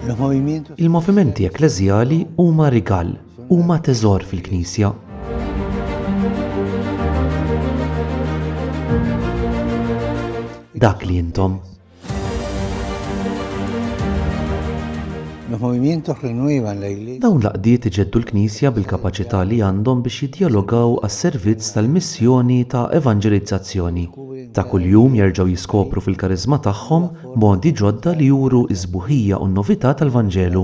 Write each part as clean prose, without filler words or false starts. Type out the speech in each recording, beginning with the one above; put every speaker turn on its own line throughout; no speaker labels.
Il-movimenti ekleżjali huma rigal, huma teżor fil-Knisja. Dak li intom. Dawn l-għaqdiet iġeddu l-Knisja bil-kapaċità li għandhom biex jiddialogaw għas-servizz tal-missjoni ta' evanġelizzazzjoni. Ta' kuljum jerġgħu jiskopru fil-kariżma tagħhom modi ġodda li juru l-sbuħija u n-novità tal-Vanġelu.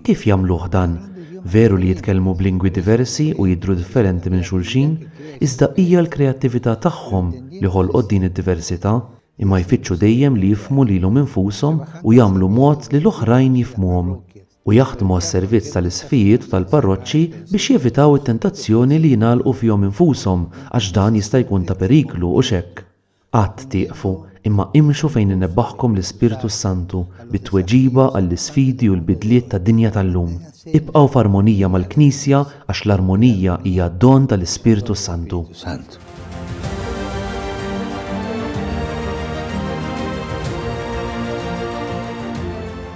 Kif jagħmluh dan? Veru li jitkellmu b'lingwi diversi u jidhru differenti minn xulxin, iżda hija l-kreattività tagħhom li ħolqot din id-diversità, imma jfittxu dejjem li jifhmu lilhom infushom u jagħmlu mod li l-oħrajn jifhmuhom u jaħdmu għas-servizz tal-isfijiet u tal-parroċċi biex jevitaw it-tentazzjoni li jingħalqu fihom infushom għax dan jista' jkun ta' periklu u xekk. Qatt tieqfu, imma imxu fejn inebbaħkom l-Ispirtu Santu bit-tweġiba għall-isfidi u l-bidliet tad-dinja tal-lum. Ibqgħu f'armonija mal-Knisja għax l-armonija hija d-don tal-Ispirtu Santu.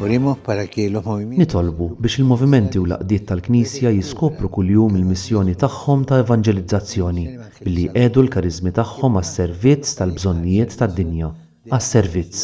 Nitolbu biex il-movimenti u l-għaqdiet tal-Knisja jiskopru kuljum il-missjoni tagħhom ta' evanġelizzazzjoni billi jqiegħdu l-kariżmi tagħhom għas-servizz tal-bżonnijiet tad-dinja. Għas-servizz.